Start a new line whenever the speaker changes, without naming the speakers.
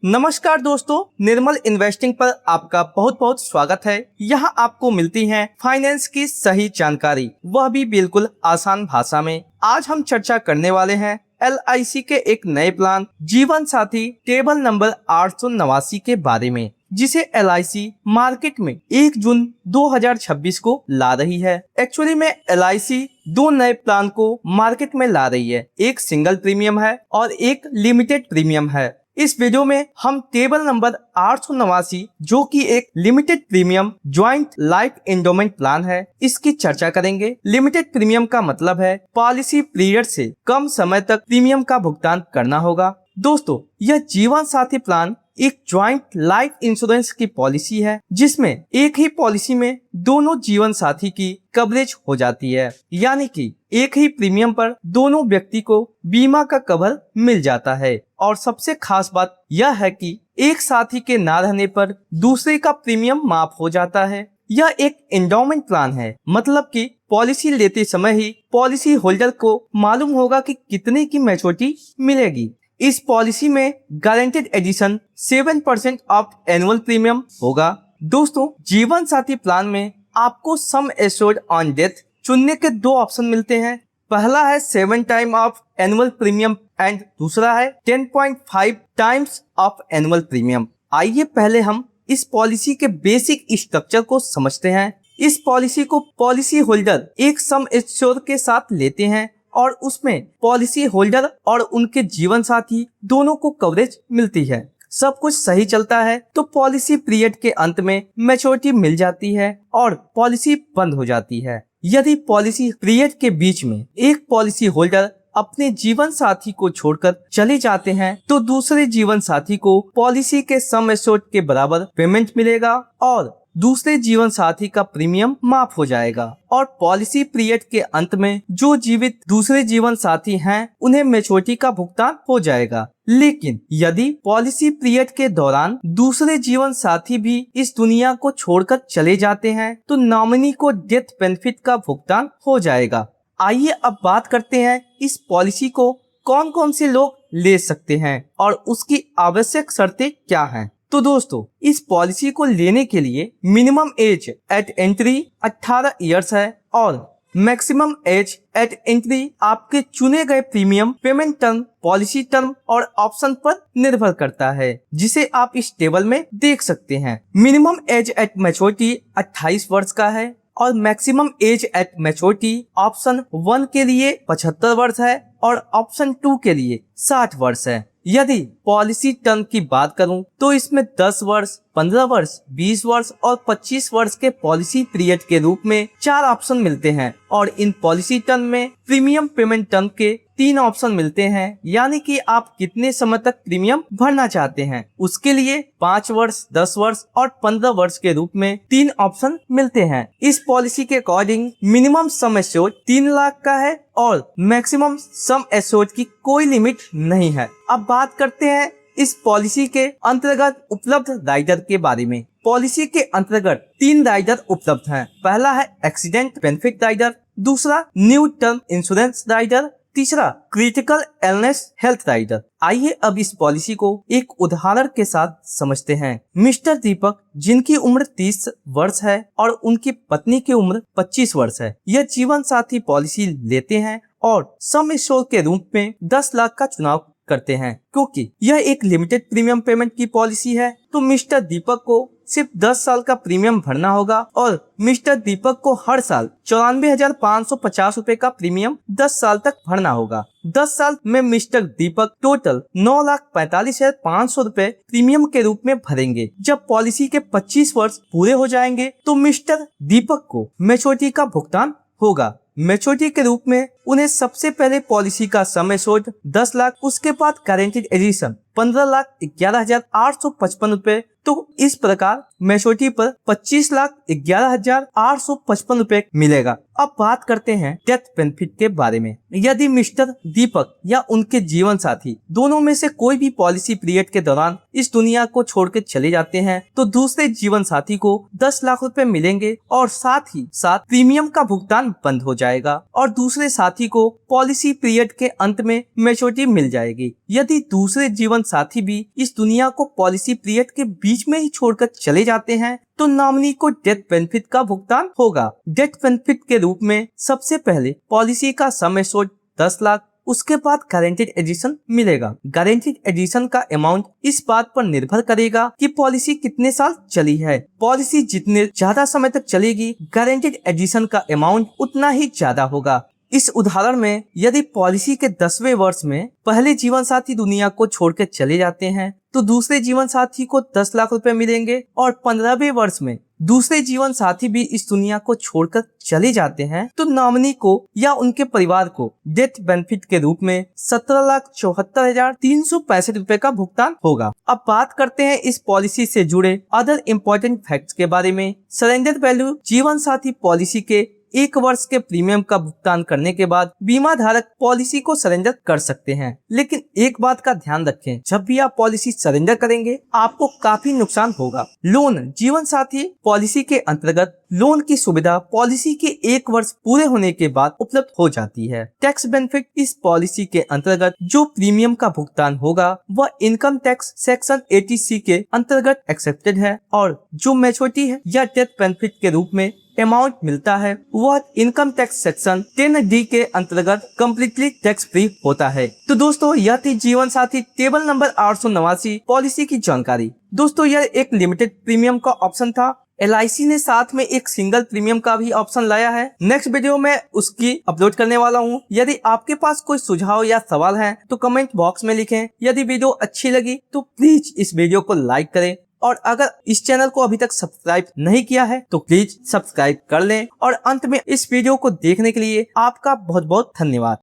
नमस्कार दोस्तों, निर्मल इन्वेस्टिंग पर आपका बहुत बहुत स्वागत है। यहाँ आपको मिलती है फाइनेंस की सही जानकारी, वह भी बिल्कुल आसान भाषा में। आज हम चर्चा करने वाले हैं LIC के एक नए प्लान जीवन साथी टेबल नंबर 889 के बारे में, जिसे LIC मार्केट में 1 जून 2026 को ला रही है। एक्चुअली में LIC 2 नए प्लान को मार्केट में ला रही है, एक सिंगल प्रीमियम है और एक लिमिटेड प्रीमियम है। इस वीडियो में हम टेबल नंबर 889 जो कि एक limited premium joint life endowment plan है, इसकी चर्चा करेंगे। लिमिटेड प्रीमियम का मतलब है पॉलिसी पीरियड से कम समय तक प्रीमियम का भुगतान करना होगा। दोस्तों, यह जीवन साथी प्लान एक ज्वाइंट लाइफ इंश्योरेंस की पॉलिसी है, जिसमें एक ही पॉलिसी में दोनों जीवन साथी की कवरेज हो जाती है, यानी कि एक ही प्रीमियम पर दोनों व्यक्ति को बीमा का कवर मिल जाता है। और सबसे खास बात यह है कि एक साथी के ना रहने पर दूसरे का प्रीमियम माफ हो जाता है। यह एक एंडोमेंट प्लान है, मतलब कि पॉलिसी लेते समय ही पॉलिसी होल्डर को मालूम होगा कि कितने की मैच्योरिटी मिलेगी। इस पॉलिसी में guaranteed addition 7% of annual premium होगा। दोस्तों, जीवन साथी प्लान में आपको सम एश्योर्ड ऑन डेथ चुनने के 2 ऑप्शन मिलते हैं। पहला है 7 time of annual premium and दूसरा है 10.5 टाइम्स ऑफ एनुअल प्रीमियम। आइए पहले हम इस पॉलिसी के बेसिक स्ट्रक्चर को समझते हैं। इस पॉलिसी को पॉलिसी होल्डर एक सम एश्योर्ड के साथ लेते हैं और उसमें पॉलिसी होल्डर और उनके जीवन साथी दोनों को कवरेज मिलती है। सब कुछ सही चलता है तो पॉलिसी पीरियड के अंत में मैच्योरिटी मिल जाती है और पॉलिसी बंद हो जाती है। यदि पॉलिसी पीरियड के बीच में एक पॉलिसी होल्डर अपने जीवन साथी को छोड़कर चले जाते हैं तो दूसरे जीवन साथी को पॉलिसी के सम एश्योर्ड के बराबर पेमेंट मिलेगा और दूसरे जीवन साथी का प्रीमियम माफ हो जाएगा। और पॉलिसी पीरियड के अंत में जो जीवित दूसरे जीवन साथी हैं उन्हें मैच्योरिटी का भुगतान हो जाएगा। लेकिन यदि पॉलिसी पीरियड के दौरान दूसरे जीवन साथी भी इस दुनिया को छोड़कर चले जाते हैं तो नॉमिनी को डेथ बेनिफिट का भुगतान हो जाएगा। आइए अब बात करते हैं इस पॉलिसी को कौन कौन से लोग ले सकते हैं और उसकी आवश्यक शर्तें क्या हैं। तो दोस्तों, इस पॉलिसी को लेने के लिए minimum age eight entry 18 years है और मैक्सिमम एज एट एंट्री आपके चुने गए premium payment term, policy term और ऑप्शन पर निर्भर करता है, जिसे आप इस टेबल में देख सकते हैं। मिनिमम एज एट मैच्योरिटी 28 वर्ष का है और maximum age at maturity option 1 के लिए 75 वर्ष है और ऑप्शन 2 के लिए 60 वर्ष है। यदि पॉलिसी टर्म की बात करूं तो इसमें 10 वर्ष, 15 वर्ष, 20 वर्ष और 25 वर्ष के पॉलिसी पीरियड के रूप में 4 ऑप्शन मिलते हैं और इन पॉलिसी टर्म में प्रीमियम पेमेंट टर्म के 3 ऑप्शन मिलते हैं, यानी कि आप कितने समय तक प्रीमियम भरना चाहते हैं उसके लिए 5 वर्ष, 10 वर्ष और 15 वर्ष के रूप में 3 ऑप्शन मिलते हैं। इस पॉलिसी के according minimum sum assured 3 lakh का है और मैक्सिमम सम एश्योर्ड की कोई लिमिट नहीं है। अब बात करते हैं इस पॉलिसी के अंतर्गत उपलब्ध राइडर के बारे में। पॉलिसी के अंतर्गत 3 राइडर उपलब्ध हैं। पहला है एक्सीडेंट बेनिफिट राइडर, दूसरा न्यू टर्म इंश्योरेंस राइडर, तीसरा क्रिटिकल इलनेस हेल्थ राइडर। आइए अब इस पॉलिसी को एक उदाहरण के साथ समझते हैं। मिस्टर दीपक, जिनकी उम्र 30 वर्ष है और उनकी पत्नी की उम्र 25 वर्ष है, यह जीवन साथी पॉलिसी लेते हैं और सम एश्योर्ड के रूप में 10 लाख का चुनाव करते हैं। क्योंकि यह एक लिमिटेड प्रीमियम पेमेंट की पॉलिसी है तो मिस्टर दीपक को सिर्फ 10 साल का प्रीमियम भरना होगा और मिस्टर दीपक को हर साल 94,550 रुपए का प्रीमियम 10 साल तक भरना होगा। 10 साल में मिस्टर दीपक टोटल 9,45,500 रुपए प्रीमियम के रूप में भरेंगे। जब पॉलिसी के 25 वर्ष पूरे हो जाएंगे तो मिस्टर दीपक को मैच्योरिटी का भुगतान होगा। मैच्योरिटी के रूप में उन्हें सबसे पहले पॉलिसी का सम एश्योर्ड 10 लाख, उसके बाद गारंटीड एडिशन 15,11,855 रुपए। तो इस प्रकार मैच्योरिटी पर 25,11,855 रुपए मिलेगा। अब बात करते हैं डेथ बेनिफिट के बारे में। यदि मिस्टर दीपक या उनके जीवन साथी दोनों में से कोई भी पॉलिसी पीरियड के दौरान इस दुनिया को छोड़ के चले जाते हैं तो दूसरे जीवन साथी को 10 लाख रुपए मिलेंगे और साथ ही साथ प्रीमियम का भुगतान बंद हो जाएगा और दूसरे साथी साथी को पॉलिसी पीरियड के अंत में मैच्योरिटी मिल जाएगी। यदि दूसरे जीवन साथी भी इस दुनिया को पॉलिसी पीरियड के बीच में ही छोड़कर चले जाते हैं तो नॉमिनी को डेथ बेनिफिट का भुगतान होगा। डेथ बेनिफिट के रूप में सबसे पहले पॉलिसी का सम एश्योर्ड 10 लाख, उसके बाद गारंटीड एडिशन मिलेगा। गारंटीड एडिशन का अमाउंट इस बात पर निर्भर करेगा कि पॉलिसी कितने साल चली है। पॉलिसी जितने ज्यादा समय तक चलेगी, गारंटीड एडिशन का अमाउंट उतना ही ज्यादा होगा। इस उदाहरण में यदि पॉलिसी के 10वें वर्ष में पहले जीवन साथी दुनिया को छोड़कर चले जाते हैं तो दूसरे जीवन साथी को 10 लाख रुपए मिलेंगे, और 15वें वर्ष में दूसरे जीवन साथी भी इस दुनिया को छोड़कर चले जाते हैं तो नॉमिनी को या उनके परिवार को डेथ बेनिफिट के रूप में 17,74,365 रुपए का भुगतान होगा। अब बात करते हैं इस पॉलिसी से जुड़े अदर इम्पोर्टेंट फैक्ट्स के बारे में। सरेंडर वैल्यू जीवन साथी पॉलिसी के 1 वर्ष के प्रीमियम का भुगतान करने के बाद बीमा धारक पॉलिसी को सरेंडर कर सकते हैं। लेकिन एक बात का ध्यान रखें, जब भी आप पॉलिसी सरेंडर करेंगे आपको काफी नुकसान होगा। लोन जीवन साथी पॉलिसी के अंतर्गत लोन की सुविधा पॉलिसी के 1 वर्ष पूरे होने के बाद उपलब्ध हो जाती है। टैक्स बेनिफिट इस पॉलिसी के अंतर्गत जो प्रीमियम का भुगतान होगा वह इनकम टैक्स सेक्शन 80C के अंतर्गत एक्सेप्टेड है, और जो मैच्योरिटी है या डेथ बेनिफिट के रूप में अमाउंट मिलता है वह इनकम टैक्स सेक्शन 10D के अंतर्गत कम्प्लीटली टैक्स फ्री होता है। तो दोस्तों यह थी जीवन साथी टेबल नंबर 889 पॉलिसी की जानकारी। दोस्तों यह एक लिमिटेड प्रीमियम का ऑप्शन था। LIC ने साथ में एक सिंगल प्रीमियम का भी ऑप्शन लाया है। नेक्स्ट वीडियो में उसकी अपलोड करने वाला हूँ। यदि आपके पास कोई सुझाव या सवाल है तो कमेंट बॉक्स में लिखें। यदि वीडियो अच्छी लगी तो प्लीज इस वीडियो को लाइक करें, और अगर इस चैनल को अभी तक सब्सक्राइब नहीं किया है तो प्लीज सब्सक्राइब कर लें। और अंत में इस वीडियो को देखने के लिए आपका बहुत बहुत धन्यवाद।